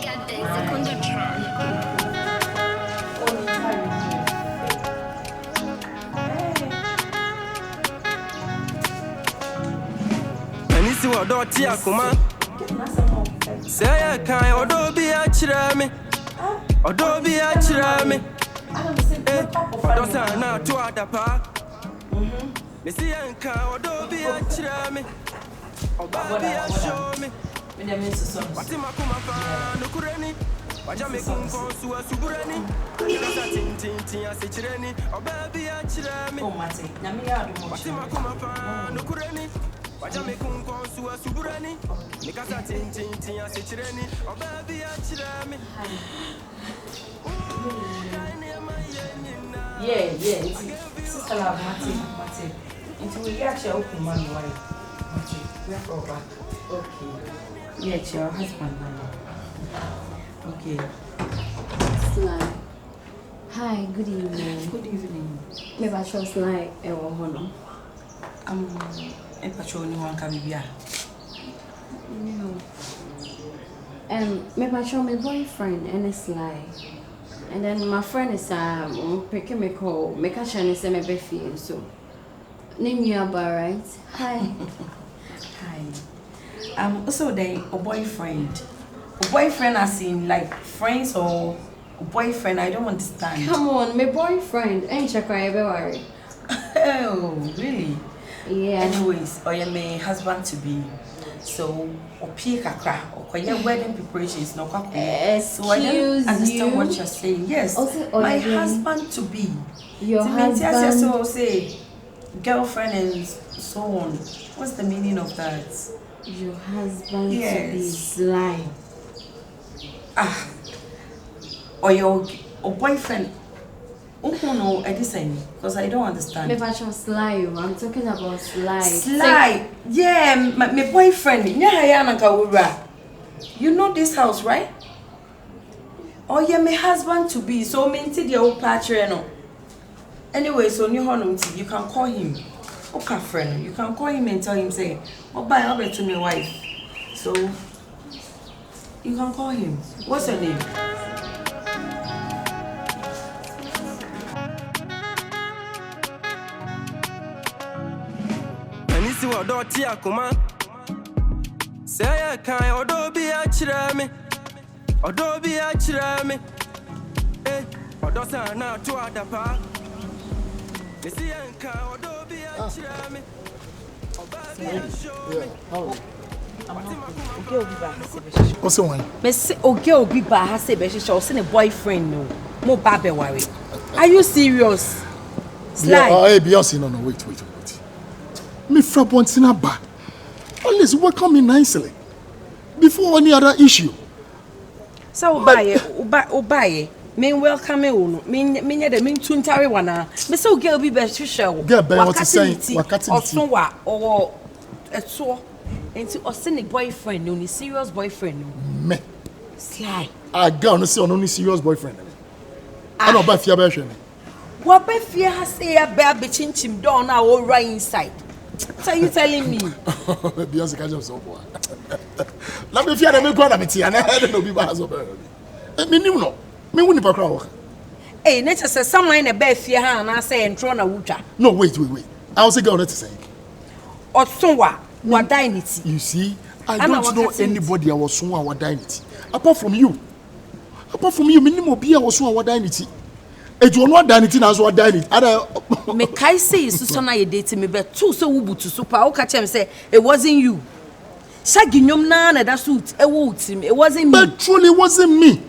got basic on the track. Anisi wa doti akuma. Say I can odo bi achira me. Odo bi achira me. Odo sa na to adapa. Mesi enka odo bi achira me. Oba bi asho me. Wati makuma fa no kureni. Waja me kunko suwa subureni. Kasa tin asechireni. Oba bi achira me. Oh mate, na me ya do mo. Wati makuma fa no kureni. Waja me kunko suwa subureni. Nikasa tin asechireni. Oba bi achira me. Yeah, sister love mate. Into we get your open man wife. Mate, we are back. Okay. Yeah, it's your husband now. Okay. Sly. Hi, good evening. Good evening. Maybe I should Sly ewo hono. Patrol ni wan come here. No. Maybe I show my boyfriend and it's Sly. And then my friend is picking me call. Make a chance say me be feel so. Name you about right? Hi. Hi. Also then a boyfriend. A boyfriend as in like friends or a boyfriend, I don't understand. Come on, my boyfriend. Ain't check I ever worry. Oh, really? Yeah. Anyways, I am my husband to be. So, or wedding preparations, no. So I don't understand what you're saying. Yes, my husband to be. Your husband. So say girlfriend and so on. What's the meaning of that? Your husband to be Sly. Or your boyfriend. No, I didn't because I don't understand. Maybe I should Sly you. I'm talking about Sly. Sly? Yeah, my boyfriend. You know this house, right? Oh yeah, my husband to be. So maintain the old patron. Anyway, so you can call him. Okay, friend. You can call him and tell him, say, oh, bye, I'll be to my wife. So you can call him. What's your name? Anisi wa doti akuma. Say I can odo bi achira me. Odo bi achira me. Odo sa na to adapa. Mesi enka odo bi achira me. Oba bi asho me. Okay, Obi ba ha se be. What's the one? Me say okay, Obi ba ha se be. She say a boyfriend no. Mo ba be worry. Are you serious? Sly. Yeah, hey, Beyonce, no, wait. Me fra Bontina ba. At least welcome me nicely. Before any other issue. So obaye. Me welcome you no. Me nya de me tuntare wana. Me say girl bi be hwehwe. Girl be what to say? Wakati oso wa or eto. Enti osene boyfriend no, ni serious boyfriend no. Me. Sly. A girl no say only serious boyfriend. I don't buy fear be hwe. What be fear has say a be chinchim down now all right inside. So you telling me? Beyonce catch up so boy. Let me fear me go na me tia na head no be ba so be. Me nim no. Me woni pa kra wo. Eh, nature says someone in a bed fear her and say entro na wucha. No, wait. I was a girl that to say. Osunwa, what dignity. You see, I don't know anybody I was someone what dignity. Apart from you, minimum be I was someone what dignity. It was not dignity as what dignity. Me kai say so na you date me be too so wubutu super. O catch him say it wasn't you. Shaginyom na that suit e wo utim. It wasn't me. But truly it wasn't me.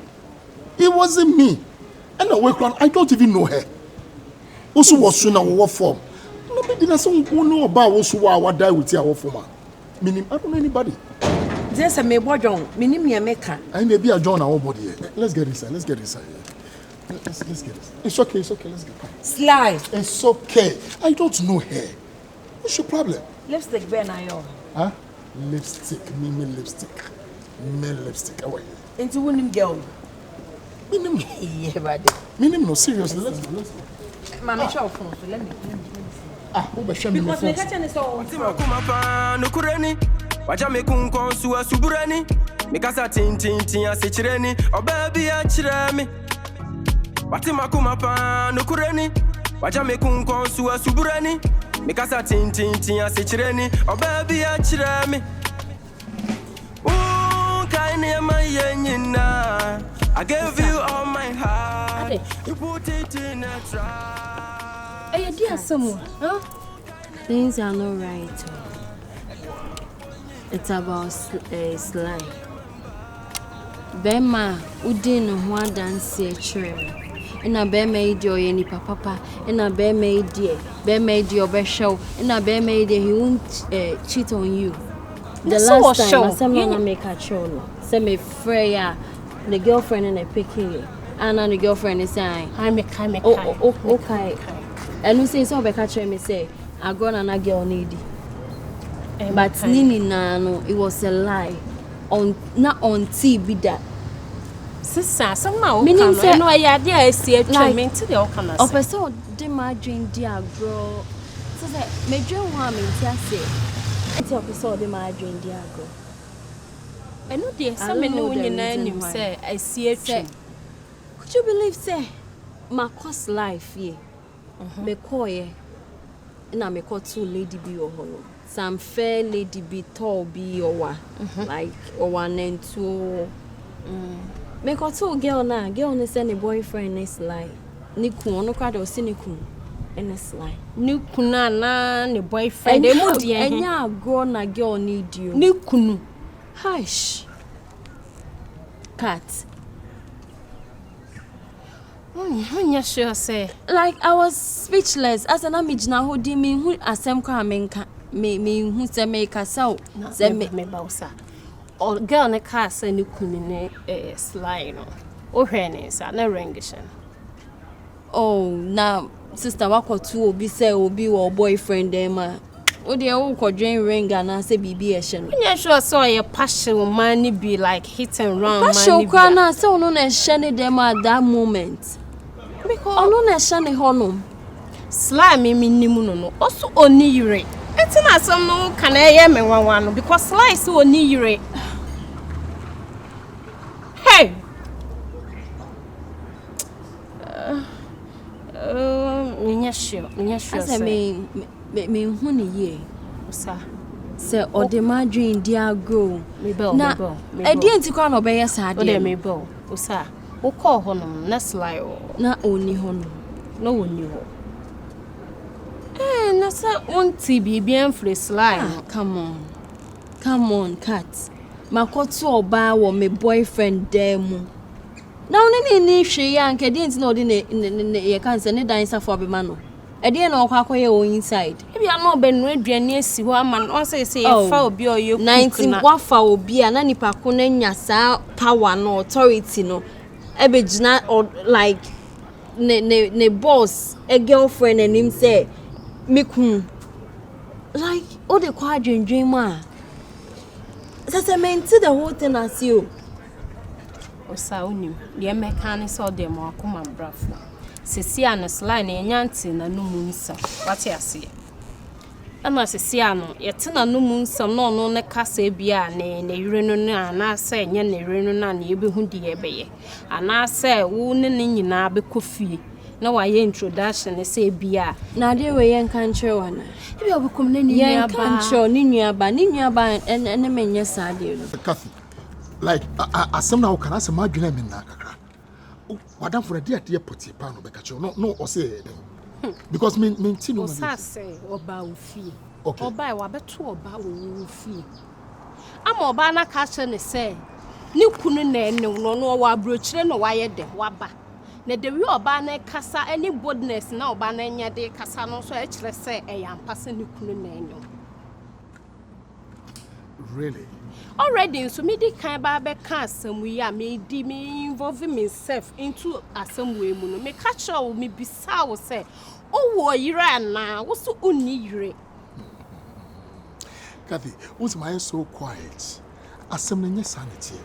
It wasn't me. And I don't even know her. Also was soon our form. Nobody knows know about also what die with our form. Meaning I don't know anybody. Just a me bojon, minim ya meka. I may be a John our body. Let's get inside. Let's get this. It's okay. Let's get. Sly. It's okay. I don't know her. What's your problem? Lipstick be na yo. Huh? Lipstick. Me lipstick. Me lipstick. How are you? Into wonim girl. Minim. Yeah, buddy. Minim no seriously. Let's go. Mama show phone. So let me see. Who be shame me Because me catch any so. Watima kuma pa no kureni. Waja me kunko suwa subureni. Mikasa tin asichireni. Oh baby achiremi. Wati makuma pa nukureni. Wajame kunkonsu asubureni. Mikasa tin asichireni. Oh baby achiremi. I gave you all my heart. You put it in a trap. Hey, dear someone, huh? Things are not right. It's about slime. Bema udin ho dance chere. Ina be made your any papa, ina be made your best show, ina be made he won't cheat on you. The last time I saw make a show. Say me Freya, the girlfriend and a picking. And the girlfriend is saying, okay. And we say so be catch me say, I go and a girl needy. But Nini no, it was a lie. Not on TV that. Sister, somehow meaning say no I idea see a treatment to the Okana. Of a sort de margin dear girl. So that me dream one in say. It's episode de margin dear girl. I know dear some no in name say I see a treat. Could you believe say my cost life ye? Me call ye. Na me call two lady be or hollow. Some fair lady be tall be or what? Like or one and two. Me call two girl na girl ne send a boyfriend next lie. Niku no crowd or cynical and a sly. Nikuna na ne boyfriend. And ya grown na girl need you. Nikunu. Hush. Cat. Sure say. Like I was speechless as an image now who did me who asem kwa me who say make us out. Say me bausa. Or girl ne car say Nikunu ne slide no. O hwene sa na rengishin. Oh, now sister wako tu obi say obi or boyfriend them. O de o ko dwen ring and say bibi e hye no. You sure so your passion money be like hit and run money. Passion kwa na say ono na hye ne them at that moment. Because ono na hye ne honom. Slime me nimu no. Also oni yire. Etina some no can hear me one no because slime so oni yire. Hey. Sure. As I me huni ye. Osaa. Say or the margin dear go. Me bell. E di enti kwa no be yes ade. O de me bell. Osaa. Wo call honom na slide o. Na oni honom. No oni ho. Na sa onti bibi enfre slide. Come on, cat. Makoto oba wo me boyfriend there mu. Na oni ni hwe ya nke di enti na odi ne ye kan se ne dan sa for be ma no. E dey na okwakoye o inside. E bia no be no aduane asi ho ama no say e fa obi o ye 19 wafa obi a na nipa ko na nya sa power no authority no. E be gina like ne boss a girlfriend and him say me kun like all the quadrin ma. That's a meant the whole thing as you. Osaa unim de mechanic so dem akoma brafo. Sisi an slide na nyanti na numu nsa. What you say? Ana sisi ano yete na numu nsa no ne kasa bia ne yire no na na say nye ne yire no na ne yebehu di yebeye. Ana say wo ne nyina be kofie. Na wa ye introduction say bia. Na de we yen kan kire wana. E bia obekom na ni nua ba. Kan kire ni nua ba ene menye sade no. Kathy, like asem na wo kana asem adwena me na kakra. Madam for a dear put pan of Becacho. No, or say because me tino say oba ufi. Okay. Oba wabetu oba ufi. I'm oba na catcher ne say. Ni kunu no wa brochire no waye de waba. Na de wi oba na kasa any boldness na oba na nya de kasa no so e kire say e yam pass ni kunu na Really? Already, so me did kind of be casting we are me involving myself into a some way mono. Me catch up me be sour say, oh, you ran now, what's so unneeded? Kathy, what's my so quiet? Assembling sanity.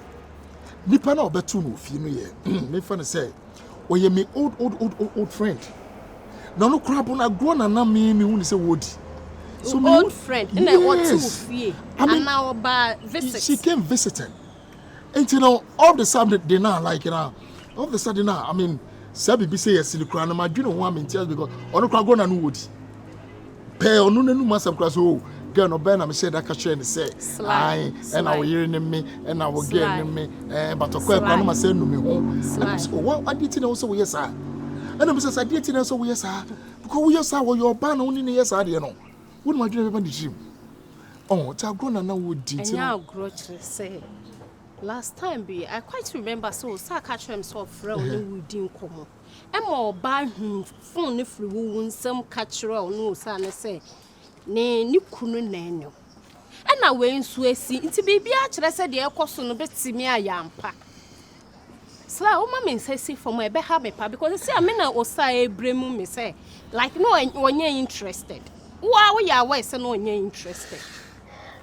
Nipa na obetu no fi no ye. Me fa say, oh ye me old friend. No crab on a grown and na me hu say wodi. So old friend, and I want to fee. And now by visit. She came visiting. And you know, all the sudden they now like all of the sudden now, I mean, Sabi be say yes, the crown, my junior woman tells because on the crown and wood. Pay on no master class. Oh, girl, no Ben, I'm said that catch and say, I and I will hear in me and I will get in me, but of course, I send me home. What I did also, yes, sir. And I'm says I did also, yes, sir. Because we are your ban only, yes, I don't know. What am I doing about the gym? Oh, it's a grown and now would do. And now, grocery say. Last time I quite remember so Osaa catch himself from we didn't come. And more by him phone if we won't some catch or no son say. Nay, you couldn't know. And I went so see into baby actually said the cost on a bit see me a yampa. So oh mammy says for my behalf because say I mean Osaa Bremu me say like no one you're interested. Why we are wise and no one you're interested.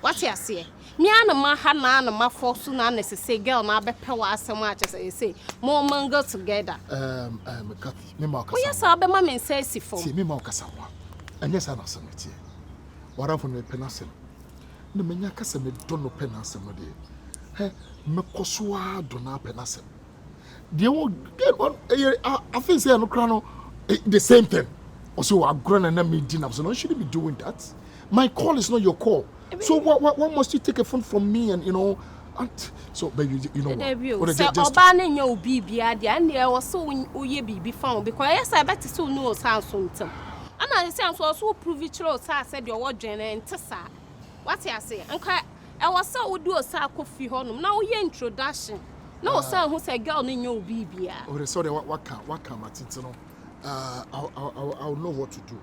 What you say? Me and my hand and my force na necessary girl na be power so much as I say more man go together. Kathy, me mark. Yes, I'll be mammy says si for. See me mark as one. And yes, I'm not saying it. What have me penasem? No me nya kasa me don't no penasem no dey. He me kosua do na penasem. Dey won get one. I think say no kra no the same thing. Also, I grown and me dinner. So no shouldn't be doing that. My call is not your call. So what must you take a phone from me and you know and so baby you know what so obana your bibi ade and there was so uye bibi found because yes I bet so no sound something and I say so prove it true Osaa said your word and tesa what you say and I was so would do Osaa coffee honum now your introduction no Osaa who say girl in your bibi oh sorry what can Martin no I'll know what to do.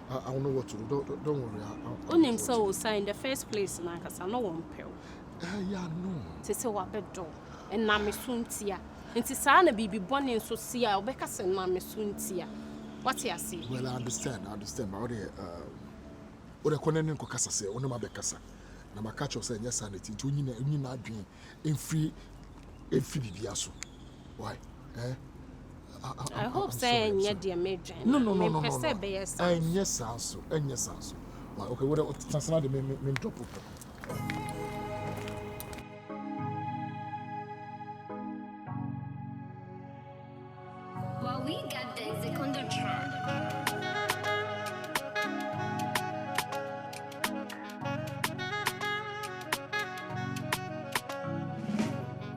I don't know what to do. Don't worry. Onim so Osaa in the first place na kasa no one pill. Yeah, no. Te say wa bedo. En na me suntia. Nti saa na bibi bone so sia obeka se na me suntia. What you say? Well, I understand. But the konene nko kasa se onema be kasa. Na makacho say nya sanity nti onyi na adwen enfri bibia so. Why? I hope say nya dia medwen. No. Yes, also. Okay, what transfer the me drop it. Well, we got the second track.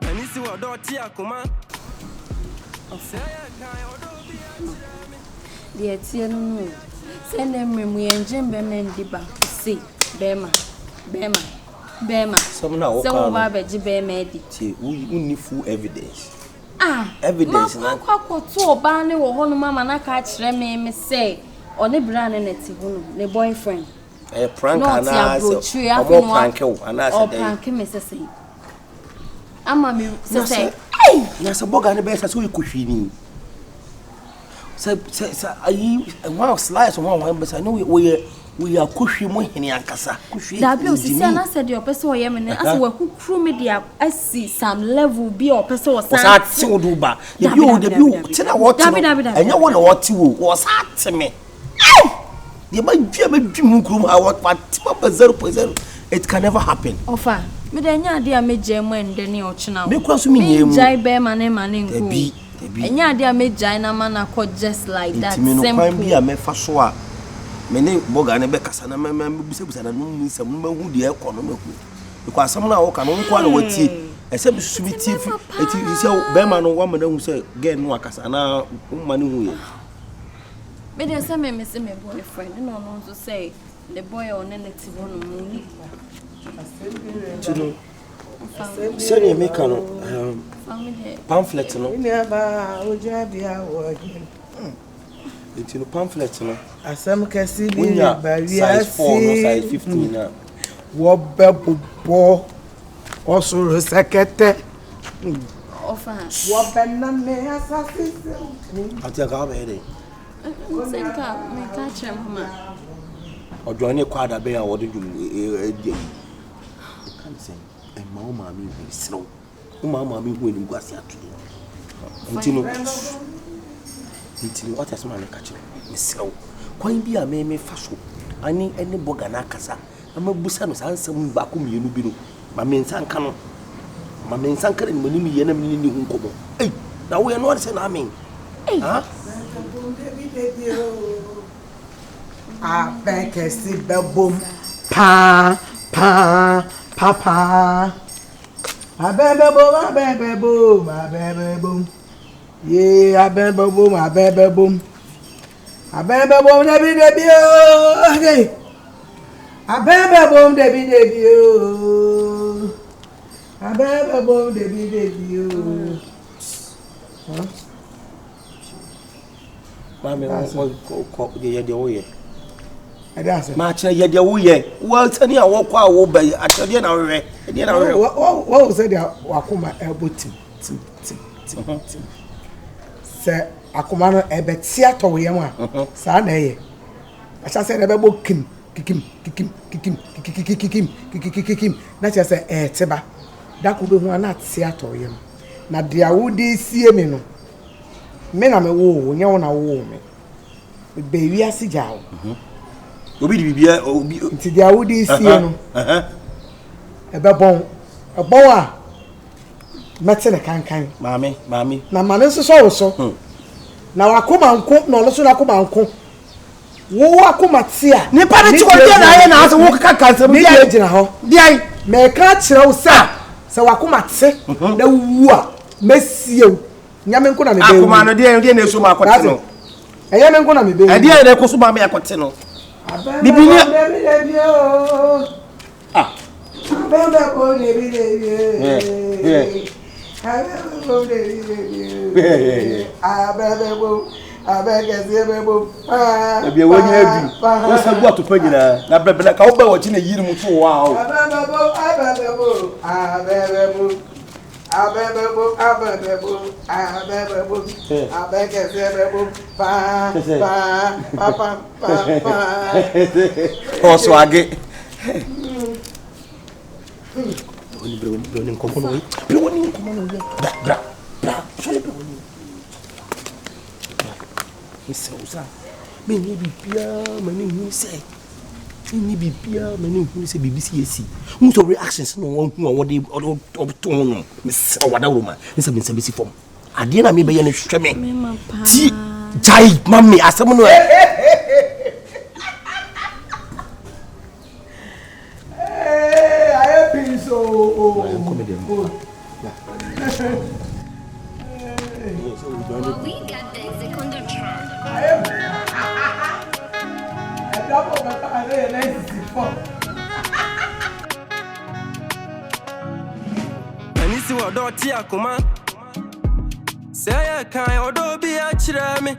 And you see what don't tia kuma. The Etienne, send them and Jim Beman Diba. See, Bema. Some now, so Baba Jibe made we only full evidence. Evidence. I quite so banny or Hon Mamma, and I catch me say, or the brand and it's the boyfriend. A prank and I say, or prank, and I prank him, Mrs. Amma say, yes, a bog and the best as we could see. So, I slice on one, but I know we are cushy more in Yankasa. That bill, Siana said your person, Yemen, as well, who crew media, I see some level be or person was that so do ba. The view, tell what I know what you was hot to me. You might be a dream room, I want 0.0. It can never happen. Offer. Me denya dia me jemu endeni ochina. Me cross me nyemu. Jai be mane nku. Enya dia me jai na mana ko just like that. Simple. Me no bi a me fa so a. Me ne boga ne be kasa na me busa na no nsam no hu de e ko no maku. Because asam na wo ka no nko na wati. Ese bi susu bi ti eti se be ma no wa ma na hu se gen no akasa na umma ne hu ye. Me dey say me say me boyfriend no so say the boy on negative one money. Tino. Send you make an pamphlet no. Never would you be a word? It's in a pamphlet no. As some can see size 4 no size 15 now. What bebo also the secretary. What banana assassin? I take our headache. Me catch him, Mama. Or join a quad a bear, what did you can't say, and Mamma me will slow. Mamma me will go as yet. Until what has man catch Miss Slow. Coin be a meme fashion. I need any boganacasa. I'm a busanos answer me back you know. My main son cannot. ma me nsankare ni mani mi ye na me ni hu nkomo eh na wo ye no say na amen ha Abekesi bebom pa papa abebebom ye abebebom debi okay abebebom debi Mami, ko ye de wo ye. Adase. Ma chere ye de wo ye. Wo tani a wo kwa wo ba a chere na we. E de na we. What say dia wakoma ebotim. Tim. Se akoma no ebeti ato we mu a. Sa na ye. Acha se na bebo kikim. Na che se teba. Da ko be hu na ati ato we mu. Na dia wo de sie me no. Me na me wo nya wo na wo me be wi ase jawo Obi di bibia obi nti dia wo di sie no e be bon a mete ne kankan mami na mane so so na wakoma nko na olo so na akoma nko wo akoma ti a ni pa ne ti ko dia na ye na ase wo kaka nsem dia dia gina ho dia me ka kire wo sa wakoma ti na wu a mesie nyame nko na me be akoma no dia na so ma akote no eye me nko na me be e dia na ko so ma me akote no bibi ni abebebo debi abegezi bebo ebi woni adu wo sabu atopa nyina na brebele ka wo ba wo chi na yiri mu to wa o abebebo abegezi bebo pa oso age Brownie nkomo no bra shole brownie Issa Osaa me ni bibia mani hu say ni bibia mani hu say BBC esi hu so reactions no won hu won dey to no me se wada roma nsa me bisi form ade na me be ye no hwehwe me ti jai mami asem no Well, we got the exec on the track. Anisi wa doti akoma. Say I can odo bi a chira me.